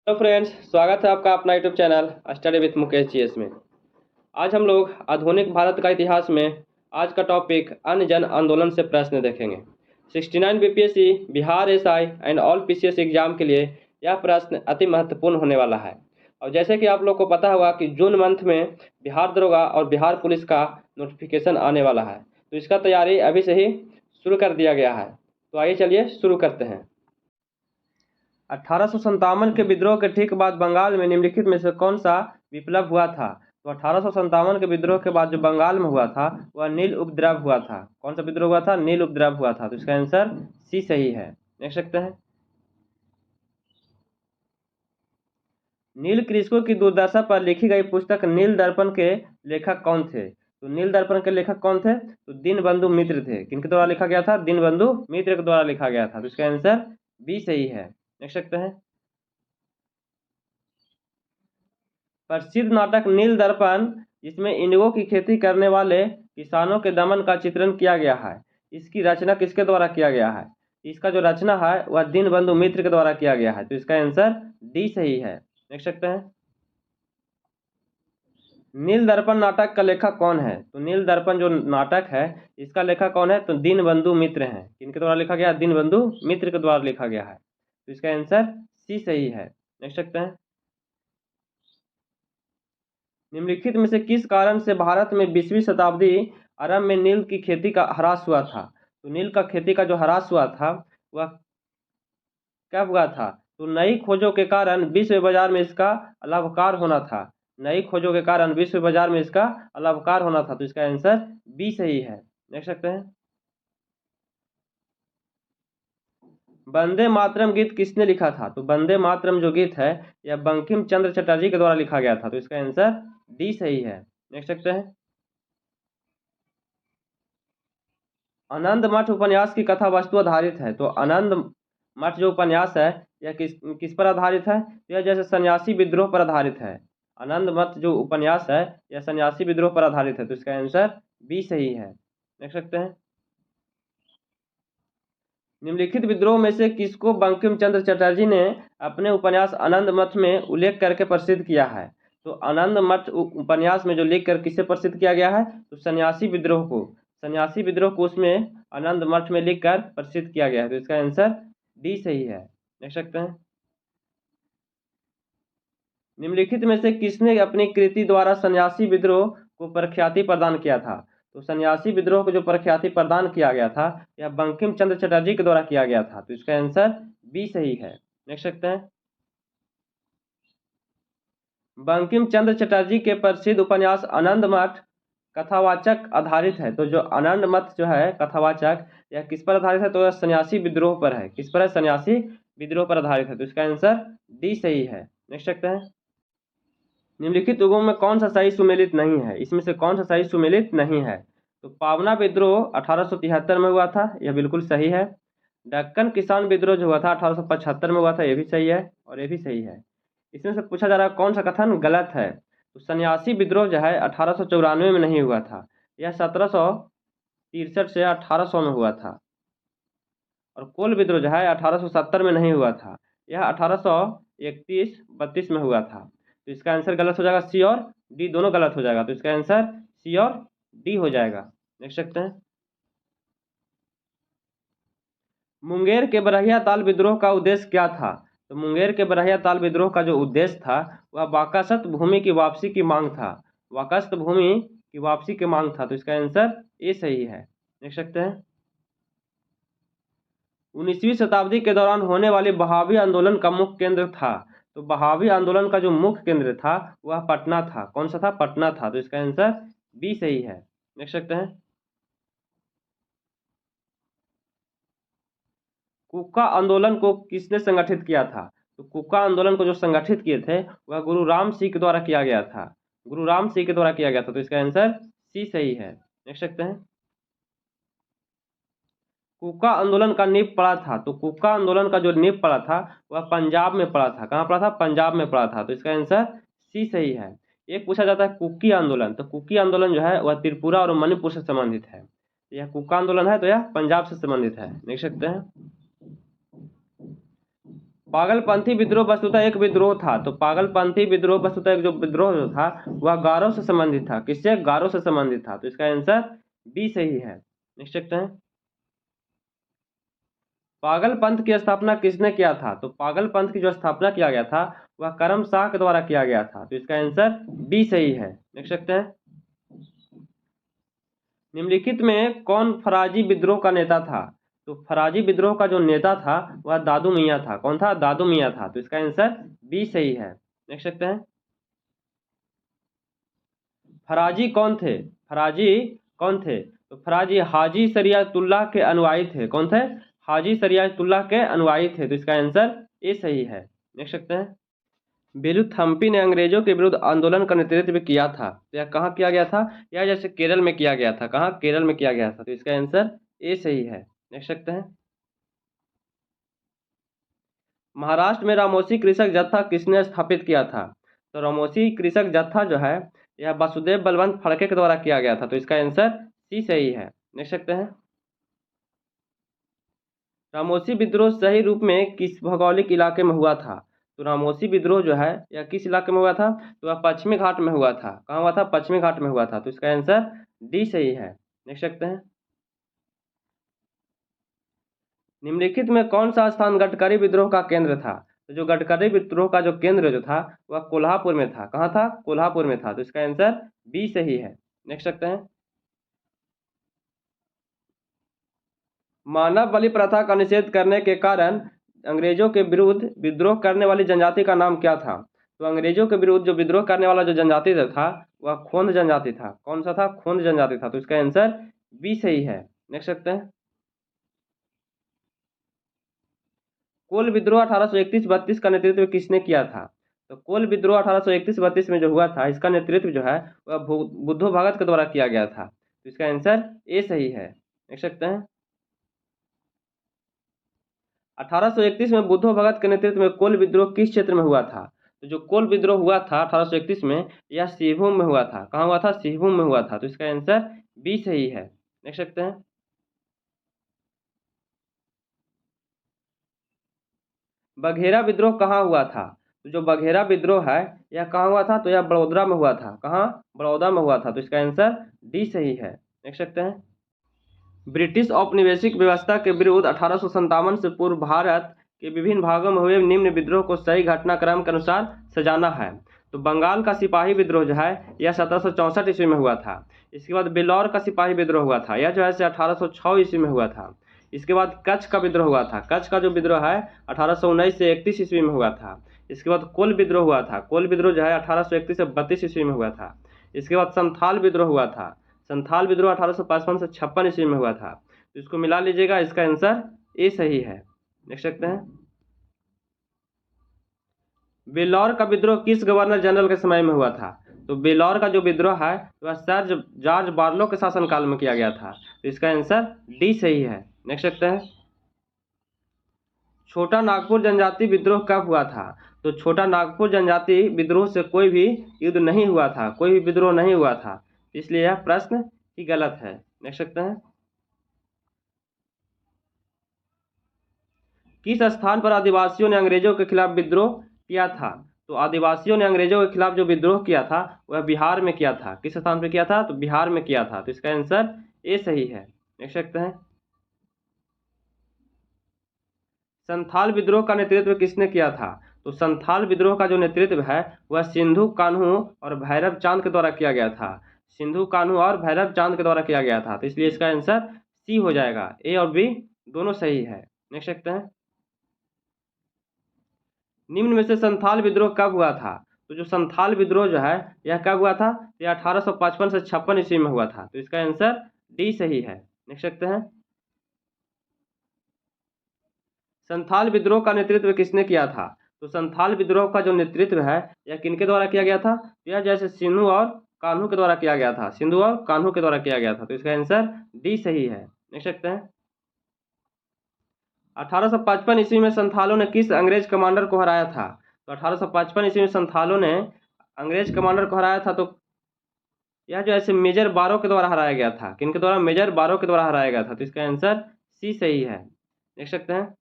Hello friends, स्वागत है आपका अपना YouTube channel study with Mukesh GS में। आज हम लोग आधुनिक भारत का इतिहास में आज का टॉपिक अन्य जन आंदोलन से प्रश्न देखेंगे। 69 BPSC, Bihar SI and all PCS exam के लिए यह प्रश्न अति महत्वपूर्ण होने वाला है। और जैसे कि आप लोग को पता होगा कि जून मंथ में बिहार दरोगा और बिहार पुलिस का नोटिफिकेशन आने वाला है, तो इसका तैयारी अभी से ही शुरू कर दिया गया है। तो आइए चलिए शुरू करते हैं। 1857 के विद्रोह के ठीक बाद बंगाल में निम्नलिखित में से कौन सा विप्लव हुआ था? तो 1857 के विद्रोह के बाद जो बंगाल में हुआ था वह नील उपद्रव हुआ था। कौन सा विद्रोह हुआ था? नील उपद्रव हुआ था। तो इसका आंसर सी सही है। देख सकते हैं। नील कृषकों की दुर्दशा पर लिखी गई पुस्तक नील दर्पण के लेखक कौन थे? तो नील दर्पण के लेखक कौन थे? तो दीनबंधु मित्र थे। किनके द्वारा लिखा गया था? दीनबंधु मित्र के द्वारा लिखा गया था। तो इसका आंसर बी सही है। देख सकते हैं। प्रसिद्ध नाटक नील दर्पण, जिसमें इंडिगो की खेती करने वाले किसानों के दमन का चित्रण किया गया है, इसकी रचना किसके द्वारा किया गया है? इसका जो रचना है वह दीनबंधु मित्र के द्वारा किया गया है। तो इसका आंसर डी सही है। देख सकते हैं। नील दर्पण नाटक का लेखक कौन है? तो नील दर्पण जो नाटक है इसका लेखक कौन है? तो दीनबंधु मित्र हैं। किनके द्वारा लिखा गया? दीनबंधु मित्र के द्वारा लिखा गया है। तो इसका आंसर सी सही है। देख सकते हैं। निम्नलिखित में से किस कारण से भारत में 20वीं शताब्दी आरंभ में नील की खेती का ह्रास हुआ था? तो नील का खेती का जो ह्रास हुआ था वह कब हुआ था? तो नई खोजों के कारण विश्व बाजार में इसका अलवकार होना था। नई खोजों के कारण विश्व बाजार में इसका अलवकार होना था। तो इसका आंसर बी सही है। देख सकते हैं। वंदे मातरम गीत किसने लिखा था? तो वंदे मातरम जो गीत है यह बंकिम चंद्र चटर्जी के द्वारा लिखा गया था। तो इसका आंसर डी सही है। देख सकते हैं। आनंद मठ उपन्यास की कथा वस्तु आधारित है। तो आनंद मठ जो उपन्यास है यह किस पर आधारित है? यह जैसे सन्यासी विद्रोह पर आधारित है। आनंद मठ जो उपन्यास है यह सन्यासी विद्रोह पर आधारित है। तो इसका आंसर बी सही है। देख सकते हैं। निम्नलिखित विद्रोह में से किसको बंकिम चंद्र चटर्जी ने अपने उपन्यास आनंद मठ में उल्लेख करके प्रसिद्ध किया है? तो आनंद मठ उपन्यास में जो लिख कर किसे प्रसिद्ध किया गया है? तो सन्यासी विद्रोह को। सन्यासी विद्रोह को उसमें आनंद मठ में लिखकर प्रसिद्ध किया गया है। तो इसका आंसर डी सही है। देख सकते हैं। निम्नलिखित में से किसने अपनी कृति द्वारा सन्यासी विद्रोह को प्रख्याति प्रदान किया था? तो सन्यासी विद्रोह को जो प्रख्याति प्रदान किया गया था यह बंकिम चंद्र चटर्जी के द्वारा किया गया था। तो इसका आंसर बी सही है। देख सकते हैं। बंकिम चंद्र चटर्जी के प्रसिद्ध उपन्यास आनंद मठ कथावाचक आधारित है। तो जो आनंद मठ जो है कथावाचक यह किस पर आधारित है? तो यह सन्यासी विद्रोह पर है। किस पर है? सन्यासी विद्रोह पर आधारित है। तो इसका आंसर डी सही है। देख सकते हैं। निम्नलिखित युगों में कौन सा सही सुमेलित नहीं है? इसमें से कौन सा सही सुमेलित नहीं है? तो पावना विद्रोह 1873 में हुआ था, यह बिल्कुल सही है। दक्कन किसान विद्रोह जो हुआ था 1875 में हुआ था, यह भी सही है और यह भी सही है। इसमें से पूछा जा रहा है कौन सा कथन गलत है? तो सन्यासी विद्रोह जो है 1894 में नहीं हुआ था, यह 1763 से 1800 में हुआ था। और कोल विद्रोह जो है 1870 में नहीं हुआ था, यह 1831-32 में हुआ था। तो इसका आंसर गलत हो जाएगा। सी और डी दोनों गलत हो जाएगा। तो इसका आंसर सी और डी हो जाएगा। देख सकते हैं। मुंगेर के बरहिया ताल विद्रोह का उद्देश्य क्या था? तो मुंगेर के बरहिया ताल विद्रोह का जो उद्देश्य था वह वाकासत भूमि की वापसी की मांग था। वाकासत भूमि की वापसी की मांग था। तो इसका आंसर ए सही है। देख सकते हैं। 19वीं शताब्दी के दौरान होने वाले बहावी आंदोलन का मुख्य केंद्र था। तो बहावी आंदोलन का जो मुख्य केंद्र था वह पटना था। कौन सा था? पटना था। तो इसका आंसर बी सही है। देख सकते हैं। कुक्का आंदोलन को किसने संगठित किया था? तो कुक्का आंदोलन को जो संगठित किए थे वह गुरु राम सिंह के द्वारा किया गया था। गुरु राम सिंह के द्वारा किया गया था। तो इसका आंसर सी सही है। देख सकते हैं। कुक्का आंदोलन का नींव पड़ा था। तो कुक्का आंदोलन का जो नींव पड़ा था वह पंजाब में पड़ा था। कहाँ पड़ा था? पंजाब में पड़ा था। तो इसका आंसर सी सही है। एक पूछा जाता है कुकी आंदोलन, तो कुकी आंदोलन जो है वह त्रिपुरा और मणिपुर से संबंधित है। यह कुक्का आंदोलन है तो यह पंजाब से संबंधित है। देख सकते हैं। पागलपंथी विद्रोह वस्तुतः एक विद्रोह था। तो पागलपंथी विद्रोह वस्तुतः एक जो विद्रोह जो था वह गारो से संबंधित था। किससे? गारो से संबंधित था। तो इसका आंसर बी सही है। नेक्स्ट देखते हैं, पागल पंथ की स्थापना किसने किया था? तो पागल पंथ की जो स्थापना किया गया था वह करम शाह के द्वारा किया गया था। तो इसका आंसर बी सही है। देख सकते हैं, निम्नलिखित में कौन फराजी विद्रोह का नेता था? तो फराजी विद्रोह का जो नेता था वह दादू मियाँ था। कौन था? दादू मियाँ था। तो इसका आंसर बी सही है। देख सकते हैं, फराजी कौन थे? फराजी कौन थे? तो फराजी हाजी शरियतुल्लाह के अनुयायी थे। कौन थे? हाजी शरियतुल्लाह के अनुयायी थे। तो इसका आंसर ए सही है। देख सकते हैं, बेलुथम्पी ने अंग्रेजों के विरुद्ध आंदोलन का नेतृत्व किया था। तो यह कहाँ किया गया था? यह जैसे केरल में किया गया था। कहाँ? केरल में किया गया था। तो इसका आंसर ए सही है। देख सकते हैं, महाराष्ट्र में रामोसी कृषक जत्था किसने स्थापित किया था? तो रामोसी कृषक जत्था जो है यह वासुदेव बलवंत फड़के के द्वारा किया गया था। तो इसका आंसर सी सही है। देख सकते हैं, रामोसी विद्रोह सही रूप में किस भौगोलिक इलाके में हुआ था? तो रामोसी विद्रोह जो है यह किस इलाके में हुआ था? तो वह पश्चिमी घाट में हुआ था। कहाँ हुआ था? पश्चिमी घाट में हुआ था। तो इसका आंसर डी सही है। देख सकते हैं, निम्नलिखित में कौन सा स्थान गडकरी विद्रोह का केंद्र था? तो जो गडकरी विद्रोह का जो केंद्र जो था वह कोल्हापुर में था। कहाँ था? कोल्हापुर में था। तो इसका आंसर बी सही है। देख सकते हैं, मानव बलि प्रथा का निषेध करने के कारण अंग्रेजों के विरुद्ध विद्रोह करने वाली जनजाति का नाम क्या था? तो अंग्रेजों के विरुद्ध जो विद्रोह करने वाला जो जनजाति था वह खोंद जनजाति था। कौन सा था? खोंद जनजाति था। तो इसका आंसर बी सही है। देख सकते हैं, कोल विद्रोह 1831-32 का नेतृत्व किसने किया था? तो कोल विद्रोह 1831-32 में जो हुआ था इसका नेतृत्व जो है वह बुद्धो भगत के द्वारा किया गया था। तो इसका आंसर ए सही है। देख सकते हैं, 1831 में बुद्धो भगत के नेतृत्व में कोल विद्रोह किस क्षेत्र में हुआ था? तो जो कोल विद्रोह हुआ था 1831 में यह सिंहभूम में हुआ था। कहाँ हुआ था? सिंहभूम में हुआ था। तो इसका आंसर बी सही है। देख सकते हैं, बघेरा विद्रोह कहाँ हुआ था? तो जो बघेरा विद्रोह है यह कहाँ हुआ था? तो यह बड़ौदा में हुआ था। कहाँ? बड़ौदा में हुआ था। तो इसका आंसर डी सही है। देख सकते हैं, ब्रिटिश औपनिवेशिक व्यवस्था के विरुद्ध 1857 से पूर्व भारत के विभिन्न भागों में हुए निम्न विद्रोह को सही घटनाक्रम के अनुसार सजाना है। तो बंगाल का सिपाही विद्रोह जो है यह 1764 ईस्वी में हुआ था। इसके बाद बेलौर का सिपाही विद्रोह हुआ था, यह जो है 1806 ईस्वी में हुआ था। इसके बाद कच्छ का विद्रोह हुआ था। कच्छ का जो विद्रोह है 1819 से 31 ईस्वी में हुआ था। इसके बाद कोल विद्रोह हुआ था। कोल विद्रोह जो है 1831 से 32 ईस्वी में हुआ था। इसके बाद संथाल विद्रोह हुआ था। संथाल विद्रोह 1855 से 56 ईस्वी में हुआ था। तो इसको मिला लीजिएगा, इसका आंसर ए सही है। देख सकते हैं, बेलौर का विद्रोह किस गवर्नर जनरल के समय में हुआ था? तो बेलौर का जो विद्रोह है वह सर जॉर्ज बार्लो के शासनकाल में किया गया था। तो इसका आंसर डी सही है। देख सकते हैं, छोटा नागपुर जनजाति विद्रोह कब हुआ था? तो छोटा नागपुर जनजाति विद्रोह से कोई भी युद्ध नहीं हुआ था, कोई भी विद्रोह नहीं हुआ था। इसलिए यह प्रश्न ही गलत है। देख सकते हैं, किस स्थान पर आदिवासियों ने अंग्रेजों के खिलाफ विद्रोह किया था? तो आदिवासियों ने अंग्रेजों के खिलाफ जो विद्रोह किया था वह बिहार में किया था। किस स्थान पर किया था? तो बिहार में किया था। तो इसका आंसर ए सही है। देख सकते हैं, संथाल विद्रोह का नेतृत्व किसने किया था? तो संथाल विद्रोह का जो नेतृत्व है वह सिंधु कान्हू और भैरव चांद के द्वारा किया गया था। सिंधु कान्हू और भैरव चांद के द्वारा किया गया था। तो इसलिए इसका आंसर सी हो जाएगा। ए और बी दोनों सही है। देख सकते हैं, निम्न में से संथाल विद्रोह कब हुआ था? तो जो संथाल विद्रोह जो है यह कब हुआ था? यह 1855 से 56 ईस्वी में हुआ था। तो इसका आंसर डी सही है। देख सकते हैं, संथाल विद्रोह का नेतृत्व किसने किया था? तो संथाल विद्रोह का जो नेतृत्व है यह किनके द्वारा किया गया था? यह जैसे सिंधु और कान्हू के द्वारा किया गया था। सिंधु और कान्हू के द्वारा किया गया था। तो इसका आंसर डी सही है। देख सकते हैं, 1855 ईस्वी में संथालों ने किस अंग्रेज कमांडर को हराया था? तो 1855 ईस्वी में संथालों ने अंग्रेज कमांडर को हराया था। तो यह जो ऐसे मेजर बारो के द्वारा हराया गया था। किनके द्वारा? मेजर बारो के द्वारा हराया गया था। तो इसका आंसर सी सही है। देख सकते हैं,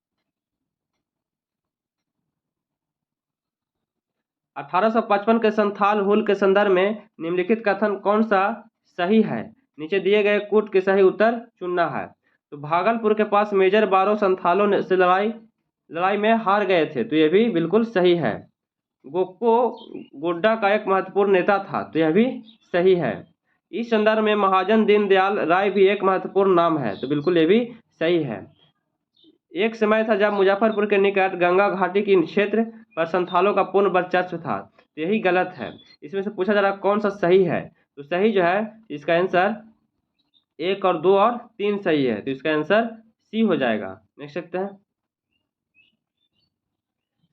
1855 के संथाल हुल के संदर्भ में निम्नलिखित कथन कौन सा सही है? नीचे दिए गए कूट के सही उत्तर चुनना है। तो भागलपुर के पास मेजर बारो संथालों ने से लड़ाई में हार गए थे, तो यह भी बिल्कुल सही है। गोको गोड्डा का एक महत्वपूर्ण नेता था, तो यह भी सही है। इस संदर्भ में महाजन दीनदयाल राय भी एक महत्वपूर्ण नाम है, तो बिल्कुल ये भी सही है। एक समय था जब मुजफ्फरपुर के निकट गंगा घाटी के क्षेत्र पर संथालों का पूर्ण वर्चस्व था, तो यही गलत है। इसमें से पूछा जा रहा कौन सा सही है, तो सही जो है इसका आंसर 1 और 2 और 3 सही है, तो इसका आंसर सी हो जाएगा। देख सकते हैं।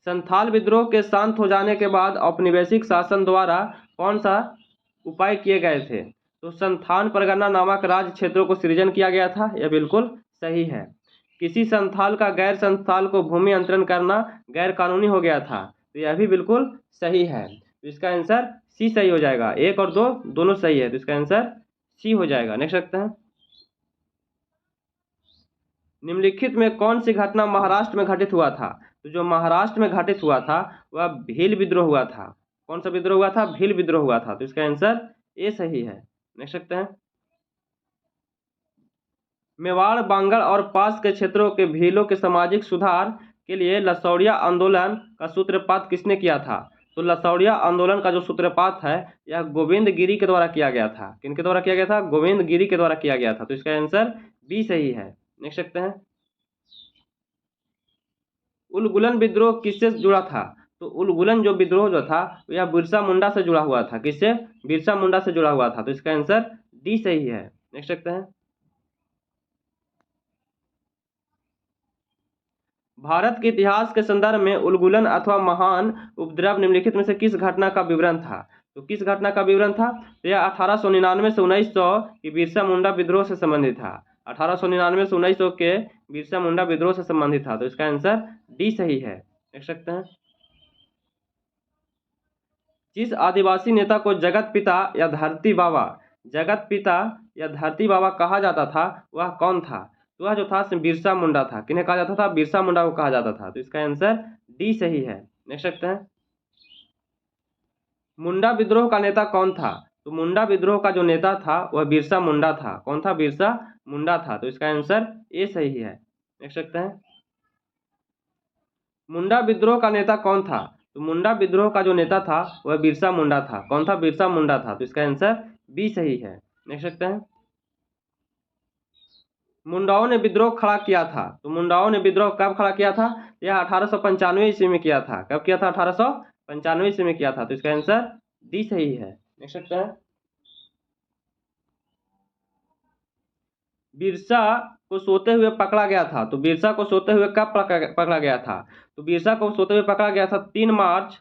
संथाल विद्रोह के शांत हो जाने के बाद औपनिवेशिक शासन द्वारा कौन सा उपाय किए गए थे? तो संथान परगना नामक राज्य क्षेत्रों को सृजन किया गया था, यह बिल्कुल सही है। किसी संथाल का गैर संथाल को भूमि अंतरण करना गैर कानूनी हो गया था, तो यह भी बिल्कुल सही है। तो इसका आंसर सी सही हो जाएगा। 1 और 2 दोनों सही है, तो इसका आंसर सी हो जाएगा। नेक्स्ट रखते हैं। निम्नलिखित में कौन सी घटना महाराष्ट्र में घटित हुआ था? तो जो महाराष्ट्र में घटित हुआ था वह भील विद्रोह हुआ था। कौन सा विद्रोह हुआ था? भील विद्रोह हुआ था, तो इसका आंसर ए सही है। देख सकते हैं। मेवाड़, बांगड़ और पास के क्षेत्रों के भीलों के सामाजिक सुधार के लिए लसौड़िया आंदोलन का सूत्रपात किसने किया था? तो लसौड़िया आंदोलन का जो सूत्रपात है यह गोविंद गिरी के द्वारा किया गया था। किनके द्वारा किया गया था? गोविंद गिरी के द्वारा किया गया था, तो इसका आंसर बी सही है। देख सकते हैं। उलगुलन विद्रोह किससे जुड़ा था? तो उलगुलन जो विद्रोह जो था यह बिरसा मुंडा से जुड़ा हुआ था। किससे? बिरसा मुंडा से जुड़ा हुआ था, तो इसका आंसर डी सही है। देख सकते हैं। भारत के इतिहास के संदर्भ में उलगुलन अथवा महान उपद्रव निम्नलिखित में से किस घटना का विवरण था? तो किस घटना का विवरण था? तो यह 1899 से 1900 की बिरसा मुंडा विद्रोह से संबंधित था। 1899 से 1900 के बिरसा मुंडा विद्रोह से संबंधित था, तो इसका आंसर डी सही है। देख सकते हैं। जिस आदिवासी नेता को जगत पिता या धरती बाबा कहा जाता था वह कौन था? तो वह जो था बिरसा मुंडा था। किन्हें कहा जाता था? बिरसा मुंडा को कहा जाता था, तो इसका आंसर डी सही है। देख सकते हैं। मुंडा विद्रोह का नेता कौन था? तो मुंडा विद्रोह का जो नेता था वह बिरसा मुंडा था। कौन था? बिरसा मुंडा था, तो इसका आंसर ए सही है। देख सकते हैं। मुंडा विद्रोह का नेता कौन था? तो मुंडा विद्रोह का जो नेता था वह बिरसा मुंडा था। कौन था? बिरसा मुंडा था, तो इसका आंसर बी सही है। देख सकते हैं। मुंडाओं ने विद्रोह खड़ा किया था, तो मुंडाओं ने विद्रोह कब खड़ा किया था? यह 1895 ईस्वी में किया था। कब किया था? 1895 ईस्वी में किया था, तो इसका आंसर डी सही है। देख सकते हैं। बिरसा को सोते हुए पकड़ा गया था, तो बिरसा को सोते हुए कब पकड़ा गया था? तो बिरसा को सोते हुए पकड़ा गया था 3 मार्च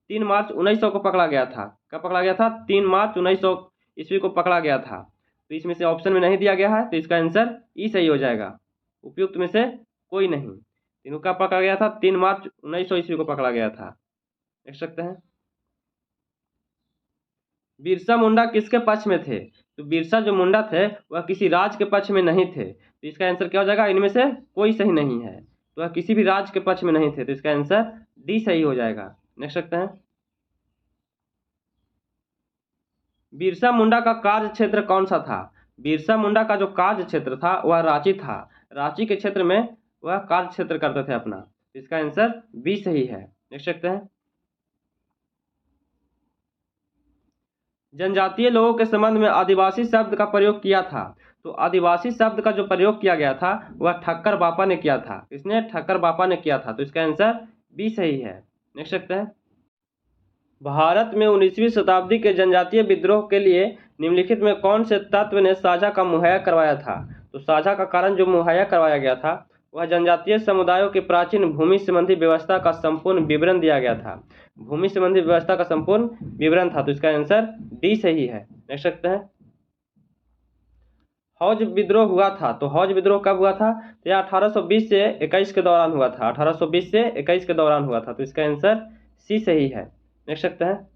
1900 को पकड़ा गया था। कब पकड़ा गया था? 3 मार्च 1900 ईस्वी को पकड़ा गया था। तो इसमें से ऑप्शन में नहीं दिया गया है, तो इसका आंसर ई सही हो जाएगा। उपयुक्त में से कोई नहीं। तीनों कब पकड़ा गया था? 3 मार्च 1900 ईस्वी को पकड़ा गया था। देख सकते हैं। बिरसा मुंडा किसके पक्ष में थे? तो बिरसा जो मुंडा थे वह किसी राज्य के पक्ष में नहीं थे, तो इसका आंसर क्या हो जाएगा? इनमें से कोई सही नहीं है, तो वह किसी भी राज्य के पक्ष में नहीं थे, तो इसका आंसर डी सही हो जाएगा। देख सकते हैं। बिरसा मुंडा का कार्य क्षेत्र कौन सा था? बिरसा मुंडा का जो कार्य क्षेत्र था वह रांची था। रांची के क्षेत्र में वह कार्य क्षेत्र करते थे अपना, तो इसका आंसर बी सही है। देख सकते हैं। जनजातीय लोगों के संबंध में आदिवासी शब्द का प्रयोग किया था, तो आदिवासी शब्द का जो प्रयोग किया गया था वह ठक्कर बापा ने किया था। किसने? ठक्कर बापा ने किया था, तो इसका आंसर बी सही है। देख सकते हैं। भारत में 19वीं शताब्दी के जनजातीय विद्रोह के लिए निम्नलिखित में कौन से तत्व ने साझा का मुहैया करवाया था? तो साझा का कारण जो मुहैया करवाया गया था वह जनजातीय समुदायों की प्राचीन भूमि संबंधी व्यवस्था का संपूर्ण विवरण दिया गया था। भूमि संबंधी व्यवस्था का संपूर्ण विवरण था, तो इसका आंसर डी सही है। देख सकते हैं। हौज विद्रोह हुआ था, तो हौज विद्रोह कब हुआ था? तो यह 1820 से 21 के दौरान हुआ था। 1820 से 21 के दौरान हुआ था, तो इसका आंसर सी सही है। देख सकते हैं।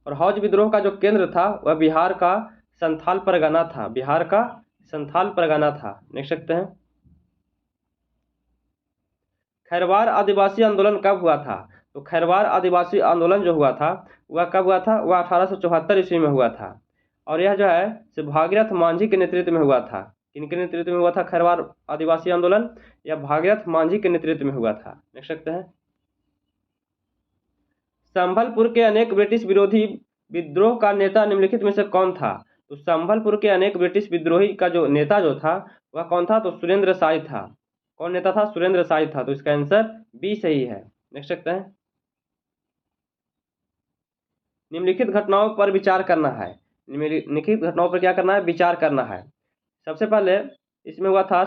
और हौज विद्रोह का जो केंद्र था वह बिहार का संथाल परगना था। बिहार का संथाल परगना था। देख सकते हैं। खैरवार आदिवासी आंदोलन कब हुआ था? तो खैरवार आदिवासी आंदोलन जो हुआ था वह कब हुआ था? वह 1874 ईस्वी में हुआ था। और यह जो है से भागीरथ मांझी के नेतृत्व में हुआ था। किनके नेतृत्व में हुआ था खैरवार आदिवासी आंदोलन? यह भागीरथ मांझी के नेतृत्व में हुआ था। देख सकते हैं। संभलपुर के अनेक ब्रिटिश विरोधी विद्रोह का नेता निम्नलिखित में से कौन था? तो संभलपुर के अनेक ब्रिटिश विद्रोही का जो नेता जो था वह कौन था? तो सुरेंद्र शाही था। कौन नेता था? सुरेंद्र शाही था। तो इसका आंसर बी सही है। देख सकते हैं। निम्नलिखित घटनाओं पर विचार करना है। निम्नलिखित घटनाओं पर क्या करना है? विचार करना है। सबसे पहले इसमें हुआ था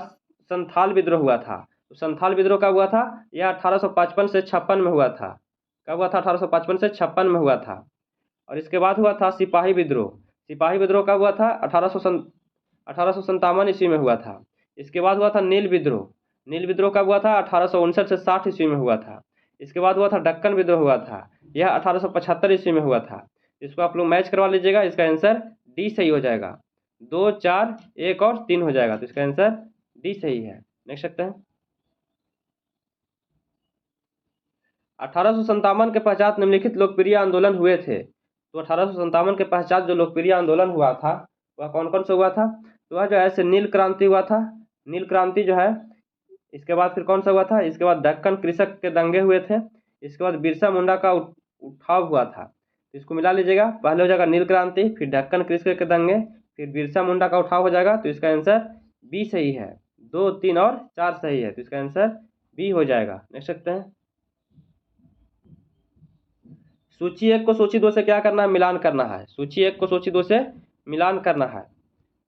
संथाल विद्रोह हुआ था। तो संथाल विद्रोह कब हुआ था? यह 1855 से 56 में हुआ था। कब हुआ था? 1855 से 56 में हुआ था। और इसके बाद हुआ था सिपाही विद्रोह। सिपाही विद्रोह कब हुआ था? 1857 ईस्वी में हुआ था। इसके बाद हुआ था नील विद्रोह। नील विद्रोह कब हुआ था? 1859 से 60 ईस्वी में हुआ था। इसके बाद हुआ था दक्कन विद्रोह हुआ था। यह 1875 ईस्वी में हुआ था। इसको आप लोग मैच करवा लीजिएगा। इसका आंसर डी सही हो जाएगा। 2, 4, 1 और 3 हो जाएगा। तो इसका आंसर डी सही है। देख सकते हैं। 1857 के पश्चात निम्नलिखित लोकप्रिय आंदोलन हुए थे। तो 1857 के पश्चात जो लोकप्रिय आंदोलन हुआ था वह कौन कौन सा हुआ था? तो वह जो है नील क्रांति हुआ था। नील क्रांति जो है। इसके बाद फिर कौन सा हुआ था? इसके बाद दक्कन कृषक के दंगे हुए थे। इसके बाद बिरसा मुंडा का उठाव हुआ था। इसको मिला लीजिएगा। पहले हो जाएगा नील क्रांति, फिर दक्कन कृषक के दंगे, फिर बिरसा मुंडा का उठाव हो जाएगा। तो इसका आंसर बी सही है। 2, 3 और 4 सही है। तो इसका आंसर बी हो जाएगा। देख सकते हैं। सूची 1 को सूची 2 से क्या करना है? मिलान करना है। सूची 1 को सूची 2 से मिलान करना है।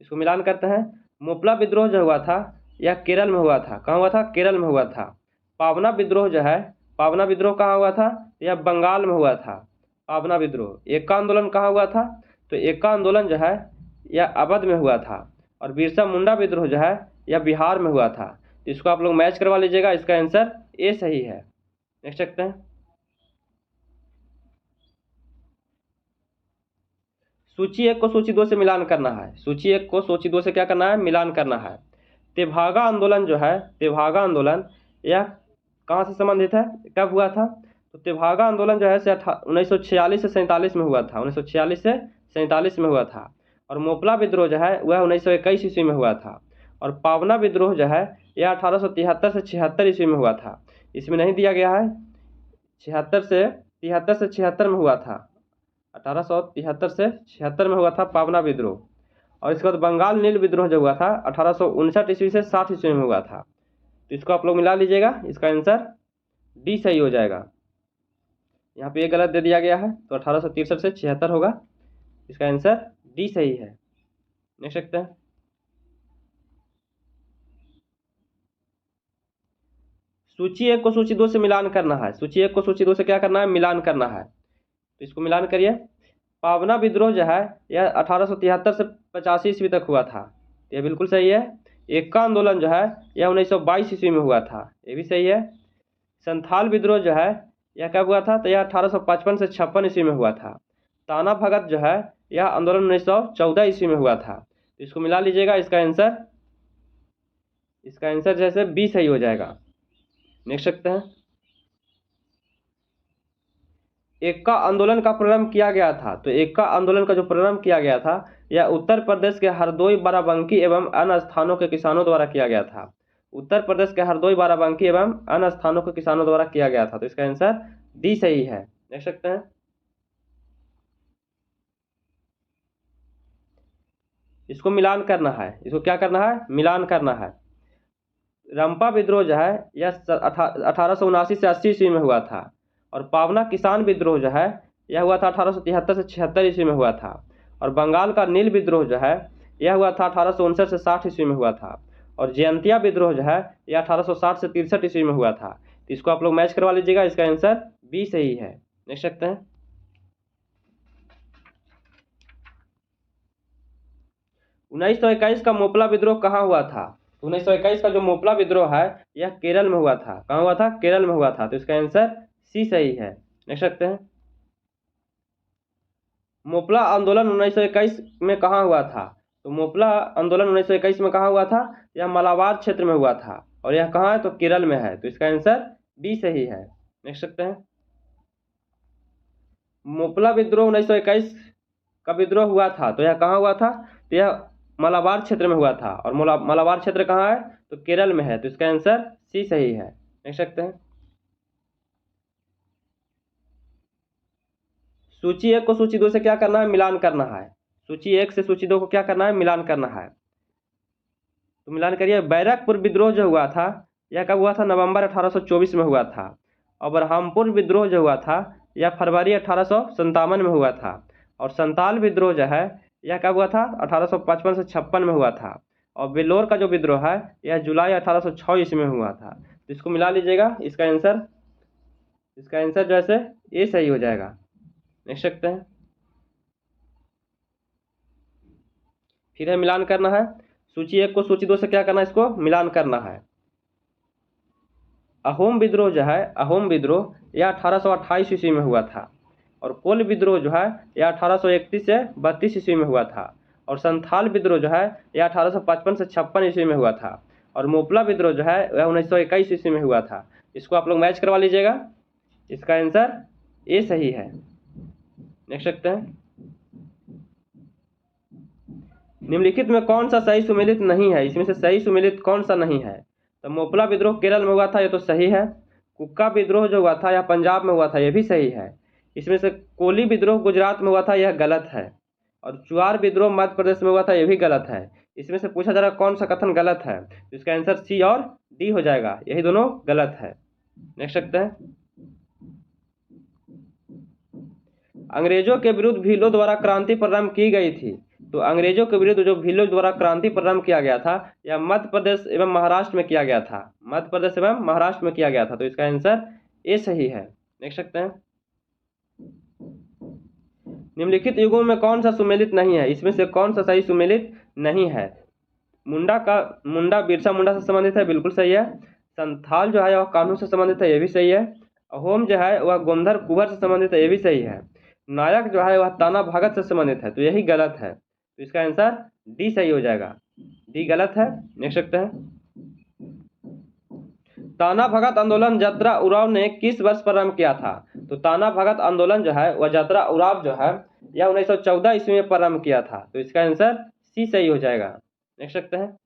इसको मिलान करते हैं। मोपला विद्रोह जो हुआ था यह केरल में हुआ था। कहाँ हुआ था? केरल में हुआ था। पावना विद्रोह जो है, पावना विद्रोह कहाँ हुआ था? यह बंगाल में हुआ था। पावना विद्रोह। एका आंदोलन कहाँ हुआ था? तो एका आंदोलन जो है यह अवध में हुआ था। और बिरसा मुंडा विद्रोह जो है यह बिहार में हुआ था। तो इसको आप लोग मैच करवा लीजिएगा। इसका आंसर ए सही है। देख सकते हैं। सूची 1 को सूची 2 से मिलान करना है। सूची 1 को सूची 2 से क्या करना है? मिलान करना है। तेभागा आंदोलन जो है, तेभागा आंदोलन यह कहाँ से संबंधित है? कब हुआ था? तो तेभागा आंदोलन जो है 1946 से 47 में हुआ था। 1946 से 47 में हुआ था। और मोपला विद्रोह जो है वह 1921 ईस्वी में हुआ था। और पावना विद्रोह जो है यह 1873 से 76 ईस्वी में हुआ था। इसमें नहीं दिया गया है। 73 से 76 में हुआ था। 1873 से 76 में हुआ था पावना विद्रोह। और इसके बाद बंगाल नील विद्रोह जो हुआ था 1859 ईस्वी से 60 ईस्वी में हुआ था। तो इसको आप लोग मिला लीजिएगा। इसका आंसर डी सही हो जाएगा। यहाँ पे ये गलत दे दिया गया है। तो 1863 से 76 होगा। इसका आंसर डी सही है। देख सकते हैं। सूची 1 को सूची 2 से मिलान करना है। सूची 1 को सूची 2 से क्या करना है? मिलान करना है। तो इसको मिलान करिए। पावना विद्रोह जो है यह 1873 से 85 ईस्वी तक हुआ था। यह बिल्कुल सही है। एका आंदोलन जो है यह 1922 ईस्वी में हुआ था। ये भी सही है। संथाल विद्रोह जो है यह कब हुआ था? तो यह 1855 से 56 ईस्वी में हुआ था। ताना भगत जो है यह आंदोलन 1914 ईस्वी में हुआ था। तो इसको मिला लीजिएगा। इसका आंसर जैसे बी सही हो जाएगा। देख सकते हैं। एक्का आंदोलन का प्रारंभ किया गया था। तो एक्का आंदोलन का जो प्रारंभ किया गया था यह उत्तर प्रदेश के हरदोई, बाराबंकी एवं अन्य स्थानों के किसानों द्वारा किया गया था। उत्तर प्रदेश के हरदोई, बाराबंकी एवं अन्य स्थानों के किसानों द्वारा किया गया था। तो इसका आंसर डी सही है। देख सकते हैं। इसको मिलान करना है। इसको क्या करना है? मिलान करना है। रंपा विद्रोह जो है यह 1879 से 80 ईस्वी में हुआ था। और पावना किसान विद्रोह जो है यह हुआ था 1873 से 76 ईस्वी में हुआ था। और बंगाल का नील विद्रोह जो है यह हुआ था 1859 से 60 ईस्वी में हुआ था। और जयंतिया विद्रोह जो है यह 1860 से 63 ईस्वी में हुआ था। तो इसको आप लोग मैच करवा लीजिएगा। इसका आंसर बी सही है। देख सकते हैं। 1921 का मोपला विद्रोह कहाँ हुआ था? 1921 का जो मोपला विद्रोह है यह केरल में हुआ था। कहाँ हुआ था? केरल में हुआ था। तो इसका आंसर सी सही है। देख सकते हैं। मोपला आंदोलन 1921 में कहाँ हुआ था? तो मोपला आंदोलन 1921 में कहाँ हुआ था? यह मालाबार क्षेत्र में हुआ था। और यह कहाँ है? तो केरल में है। तो इसका आंसर बी सही है। देख सकते हैं। मोपला विद्रोह 1921 का विद्रोह हुआ था, तो यह कहाँ हुआ था? तो यह मालाबार क्षेत्र में हुआ था, और मालाबार क्षेत्र कहाँ है? तो केरल में है, तो इसका आंसर सी सही है। देख सकते हैं। सूची 1 को सूची 2 से क्या करना है? मिलान करना है। सूची 1 से सूची 2 को क्या करना है? मिलान करना है। तो मिलान करिए। बैरकपुर विद्रोह जो हुआ था, यह कब हुआ था? नवंबर 1824 में हुआ था। और बरहामपुर विद्रोह जो हुआ था, यह फरवरी 1857 में हुआ था। और संताल विद्रोह जो है, यह कब हुआ था? 1855 से 56 में हुआ था। और बेलोर का जो विद्रोह है, यह जुलाई 1806 ईस्वी में हुआ था। तो इसको मिला लीजिएगा। इसका आंसर जो है ये सही हो जाएगा। देख सकते हैं। फिर है मिलान करना है। सूची 1 को सूची 2 से क्या करना है? इसको मिलान करना है। अहोम विद्रोह जो है, अहोम विद्रोह यह 1828 ईस्वी में हुआ था। और कोल विद्रोह जो है, यह 1831 से 32 ईस्वी में हुआ था। और संथाल विद्रोह जो है, यह 1855 से 56 ईस्वी में हुआ था। और मोपला विद्रोह जो है, वह 1921 ईस्वी में हुआ था। इसको आप लोग मैच करवा लीजिएगा। इसका आंसर ए सही है। देख सकते हैं। निम्नलिखित में कौन सा सही सुमेलित नहीं है? इसमें से सही सुमेलित कौन सा नहीं है? तो मोपला विद्रोह केरल में हुआ था, यह तो सही है। कुक्का विद्रोह जो हुआ था, यह पंजाब में हुआ था, यह भी सही है। इसमें से कोली विद्रोह गुजरात में हुआ था, यह गलत है। और चुआर विद्रोह मध्य प्रदेश में हुआ था, यह भी गलत है। इसमें से पूछा जा रहा कौन सा कथन गलत है? तो इसका आंसर सी और डी हो जाएगा। यही दोनों गलत है। देख सकते हैं। अंग्रेजों के विरुद्ध भीलों द्वारा क्रांति प्रारंभ की गई थी। तो अंग्रेजों के विरुद्ध जो भीलों द्वारा क्रांति प्रारंभ किया गया था, यह मध्य प्रदेश एवं महाराष्ट्र में किया गया था। मध्य प्रदेश एवं महाराष्ट्र में किया गया था। तो इसका आंसर ए सही है। देख सकते हैं। निम्नलिखित युगों में कौन सा सुमेलित नहीं है? इसमें से कौन सा सही सुमेलित नहीं है? मुंडा बिरसा मुंडा से संबंधित है, बिल्कुल सही है। संथाल जो है वह कान्हू से संबंधित है, यह भी सही है। अहोम जो है वह गोंधर कुंवर से संबंधित है, यह भी सही है। नायक जो है वह ताना भगत से संबंधित है, तो यही गलत है। तो इसका आंसर डी सही हो जाएगा। डी गलत है। देख सकते हैं। ताना भगत आंदोलन यात्रा उराव ने किस वर्ष प्रारंभ किया था? तो ताना भगत आंदोलन जो है वह यात्रा उराव जो है यह 1914 ईस्वी में प्रारंभ किया था। तो इसका आंसर सी सही हो जाएगा। देख सकते हैं।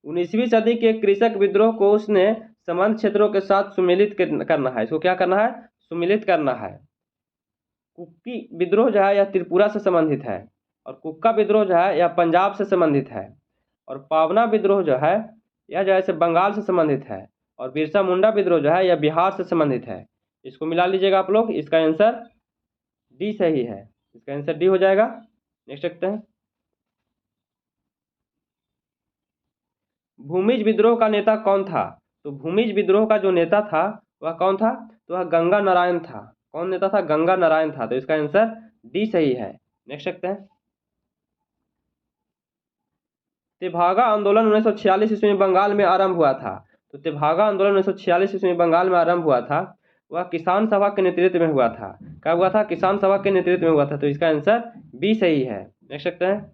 19वीं सदी के कृषक विद्रोह को उसने समान क्षेत्रों के साथ सुमेलित करना है। इसको क्या करना है? सुमेलित करना है। कुक्की विद्रोह जो है यह त्रिपुरा से संबंधित है। और कुक्का विद्रोह जो है यह पंजाब से संबंधित है। और पावना विद्रोह जो है यह जो है बंगाल से संबंधित है। और बिरसा मुंडा विद्रोह जो है यह बिहार से संबंधित है। इसको मिला लीजिएगा आप लोग। इसका आंसर डी सही है। इसका आंसर डी हो जाएगा। देख सकते हैं। भूमिज विद्रोह का नेता कौन था? तो भूमिज विद्रोह का जो नेता था वह कौन था? तो वह गंगा नारायण था। कौन नेता था? गंगा नारायण था। तो इसका आंसर डी सही है। देख सकते हैं। तेभागा आंदोलन 1946 ईस्वी में बंगाल में आरंभ हुआ था। तो तेभागा आंदोलन 1946 ईस्वी में बंगाल में आरंभ हुआ था। वह किसान सभा के नेतृत्व में हुआ था। कब हुआ था? किसान सभा के नेतृत्व में हुआ था। तो इसका आंसर बी सही है। देख सकते हैं।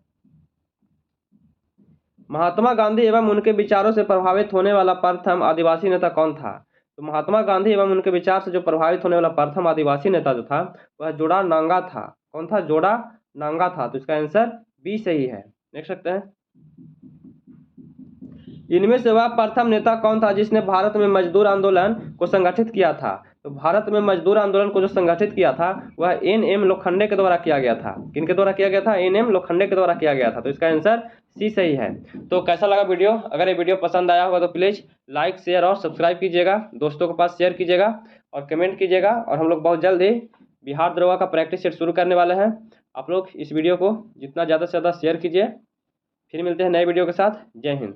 महात्मा गांधी एवं उनके विचारों से प्रभावित होने वाला प्रथम आदिवासी नेता कौन था? तो महात्मा गांधी एवं उनके विचार से जो प्रभावित होने वाला प्रथम आदिवासी नेता जो था वह जोड़ा नांगा था। कौन था? जोड़ा नांगा था। तो इसका आंसर बी सही है। देख सकते हैं। इनमें से वह प्रथम नेता कौन था जिसने भारत में मजदूर आंदोलन को संगठित किया था? तो भारत में मजदूर आंदोलन को जो संगठित किया था वह एन.एम. लोखंडे के द्वारा किया गया था। किनके द्वारा किया गया था? एन.एम. लोखंडे के द्वारा किया गया था। तो इसका आंसर सी सही है। तो कैसा लगा वीडियो? अगर ये वीडियो पसंद आया होगा तो प्लीज़ लाइक शेयर और सब्सक्राइब कीजिएगा, दोस्तों के पास शेयर कीजिएगा और कमेंट कीजिएगा। और हम लोग बहुत जल्द ही बिहार दरोगा का प्रैक्टिस सेट शुरू करने वाले हैं। आप लोग इस वीडियो को जितना ज़्यादा से ज़्यादा शेयर कीजिए। फिर मिलते हैं नए वीडियो के साथ। जय हिंद।